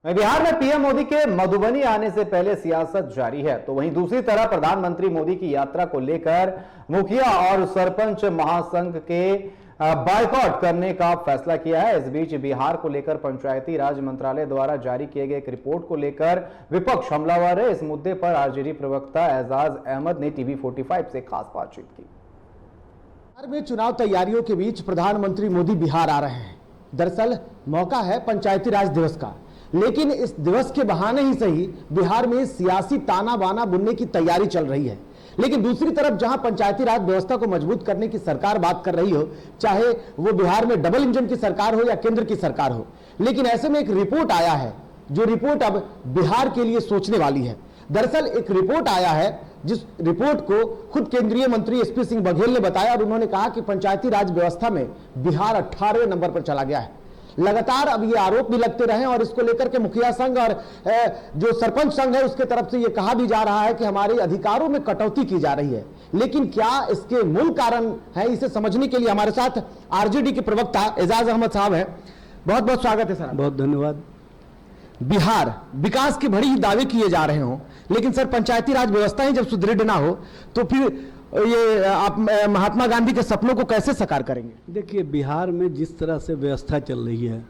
बिहार में पीएम मोदी के मधुबनी आने से पहले सियासत जारी है, तो वहीं दूसरी तरफ प्रधानमंत्री मोदी की यात्रा को लेकर मुखिया और सरपंच महासंघ के बायकॉट करने का फैसला किया है। इस बीच बिहार को लेकर पंचायती राज मंत्रालय द्वारा जारी किए गए एक रिपोर्ट को लेकर विपक्ष हमलावर है। इस मुद्दे पर आरजेडी प्रवक्ता एजाज अहमद ने टीवी 45 से खास बातचीत की। बिहार में चुनाव तैयारियों के बीच प्रधानमंत्री मोदी बिहार आ रहे हैं। दरअसल मौका है पंचायती राज दिवस का, लेकिन इस दिवस के बहाने ही सही बिहार में सियासी ताना बाना बुनने की तैयारी चल रही है। लेकिन दूसरी तरफ जहां पंचायती राज व्यवस्था को मजबूत करने की सरकार बात कर रही हो, चाहे वो बिहार में डबल इंजन की सरकार हो या केंद्र की सरकार हो, लेकिन ऐसे में एक रिपोर्ट आया है जो रिपोर्ट अब बिहार के लिए सोचने वाली है। दरअसल एक रिपोर्ट आया है जिस रिपोर्ट को खुद केंद्रीय मंत्री एसपी सिंह बघेल ने बताया और उन्होंने कहा कि पंचायती राज व्यवस्था में बिहार 18वें नंबर पर चला गया है। लगातार अब ये आरोप भी लगते रहे और इसको लेकर के मुखिया संघ और जो सरपंच संघ है उसके तरफ से ये कहा भी जा रहा है कि हमारे अधिकारों में कटौती की जा रही है। लेकिन क्या इसके मूल कारण है, इसे समझने के लिए हमारे साथ आरजेडी के प्रवक्ता एजाज अहमद साहब हैं। बहुत बहुत स्वागत है सर। बहुत धन्यवाद। बिहार विकास के बड़े ही दावे किए जा रहे हों, लेकिन सर पंचायती राज व्यवस्था ही जब सुदृढ़ ना हो तो फिर ये आप महात्मा गांधी के सपनों को कैसे साकार करेंगे? देखिए, बिहार में जिस तरह से व्यवस्था चल रही है,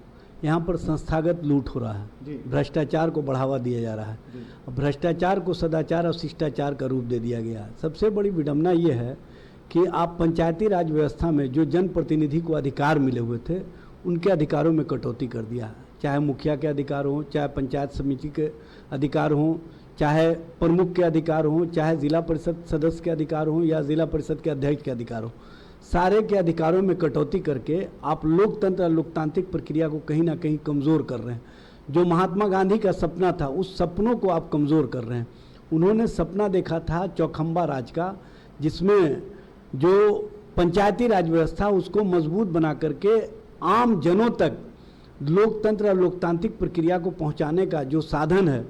यहाँ पर संस्थागत लूट हो रहा है, भ्रष्टाचार को बढ़ावा दिया जा रहा है। भ्रष्टाचार को सदाचार और शिष्टाचार का रूप दे दिया गया है। सबसे बड़ी विडंबना ये है कि आप पंचायती राज व्यवस्था में जो जनप्रतिनिधि को अधिकार मिले हुए थे, उनके अधिकारों में कटौती कर दिया है। चाहे मुखिया के अधिकार हों, चाहे पंचायत समिति के अधिकार हों, चाहे प्रमुख के अधिकार हों, चाहे जिला परिषद सदस्य के अधिकार हों या जिला परिषद के अध्यक्ष के अधिकार हों, सारे के अधिकारों में कटौती करके आप लोकतंत्र और लोकतांत्रिक प्रक्रिया को कहीं ना कहीं कमज़ोर कर रहे हैं। जो महात्मा गांधी का सपना था, उस सपनों को आप कमज़ोर कर रहे हैं। उन्होंने सपना देखा था चौखंबा राज का, जिसमें जो पंचायती राज व्यवस्था उसको मजबूत बना करके आम जनों तक लोकतंत्र और लोकतांत्रिक प्रक्रिया को पहुंचाने का जो साधन है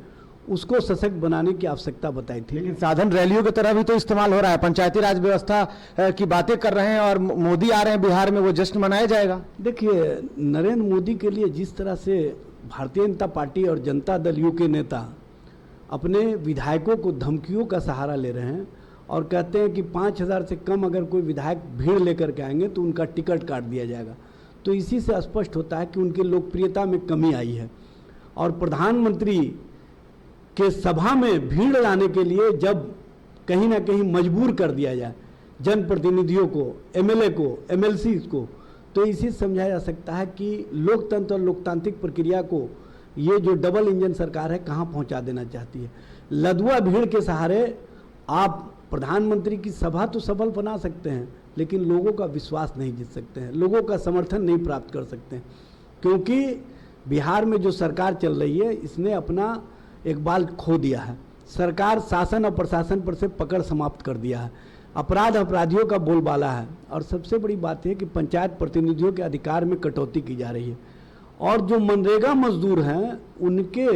उसको सशक्त बनाने की आवश्यकता बताई थी। लेकिन साधन रैलियों की तरह भी तो इस्तेमाल हो रहा है। पंचायती राज व्यवस्था की बातें कर रहे हैं और मोदी आ रहे हैं बिहार में, वो जश्न मनाया जाएगा। देखिए, नरेंद्र मोदी के लिए जिस तरह से भारतीय जनता पार्टी और जनता दल यू के नेता अपने विधायकों को धमकियों का सहारा ले रहे हैं और कहते हैं कि 5000 से कम अगर कोई विधायक भीड़ लेकर के आएंगे तो उनका टिकट काट दिया जाएगा, तो इसी से स्पष्ट होता है कि उनकी लोकप्रियता में कमी आई है। और प्रधानमंत्री के सभा में भीड़ लाने के लिए जब कहीं ना कहीं मजबूर कर दिया जाए जनप्रतिनिधियों को, एमएलए को, एमएलसी को, तो इसी समझा जा सकता है कि लोकतंत्र और लोकतांत्रिक प्रक्रिया को ये जो डबल इंजन सरकार है कहाँ पहुँचा देना चाहती है। लदुआ भीड़ के सहारे आप प्रधानमंत्री की सभा तो सफल बना सकते हैं, लेकिन लोगों का विश्वास नहीं जीत सकते हैं, लोगों का समर्थन नहीं प्राप्त कर सकते हैं, क्योंकि बिहार में जो सरकार चल रही है इसने अपना एक बाल खो दिया है। सरकार शासन और प्रशासन पर से पकड़ समाप्त कर दिया है। अपराध अपराधियों का बोलबाला है। और सबसे बड़ी बात है कि पंचायत प्रतिनिधियों के अधिकार में कटौती की जा रही है। और जो मनरेगा मजदूर हैं उनके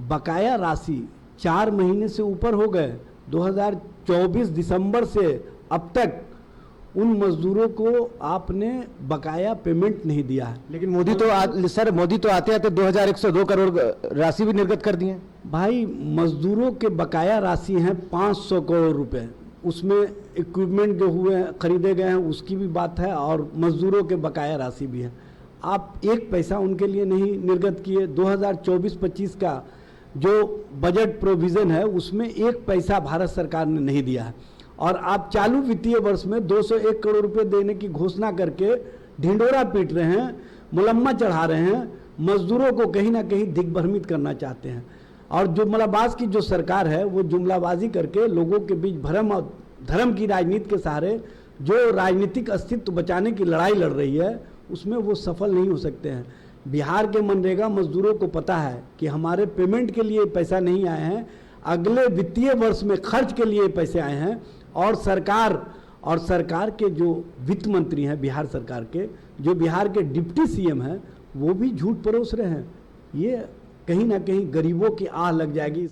बकाया राशि 4 महीने से ऊपर हो गए। 2024 दिसंबर से अब तक उन मजदूरों को आपने बकाया पेमेंट नहीं दिया है। लेकिन मोदी तो आते आते 2102 करोड़ राशि भी निर्गत कर दिए। भाई, मजदूरों के बकाया राशि है 500 करोड़ रुपए, उसमें इक्विपमेंट जो हुए खरीदे गए हैं उसकी भी बात है और मजदूरों के बकाया राशि भी है। आप एक पैसा उनके लिए नहीं निर्गत किए। 2024-25 का जो बजट प्रोविज़न है उसमें एक पैसा भारत सरकार ने नहीं दिया है। और आप चालू वित्तीय वर्ष में 201 करोड़ रुपए देने की घोषणा करके ढिंडोरा पीट रहे हैं, मुलम्मा चढ़ा रहे हैं, मजदूरों को कहीं ना कहीं दिग्भ्रमित करना चाहते हैं। और जुमलाबाज की जो सरकार है वो जुमलाबाजी करके लोगों के बीच भ्रम और धर्म की राजनीति के सहारे जो राजनीतिक अस्तित्व बचाने की लड़ाई लड़ रही है उसमें वो सफल नहीं हो सकते हैं। बिहार के मनरेगा मजदूरों को पता है कि हमारे पेमेंट के लिए पैसा नहीं आए हैं, अगले वित्तीय वर्ष में खर्च के लिए पैसे आए हैं। और सरकार के जो वित्त मंत्री हैं बिहार सरकार के, जो बिहार के डिप्टी सीएम हैं, वो भी झूठ परोस रहे हैं। ये कहीं ना कहीं गरीबों की आह लग जाएगी।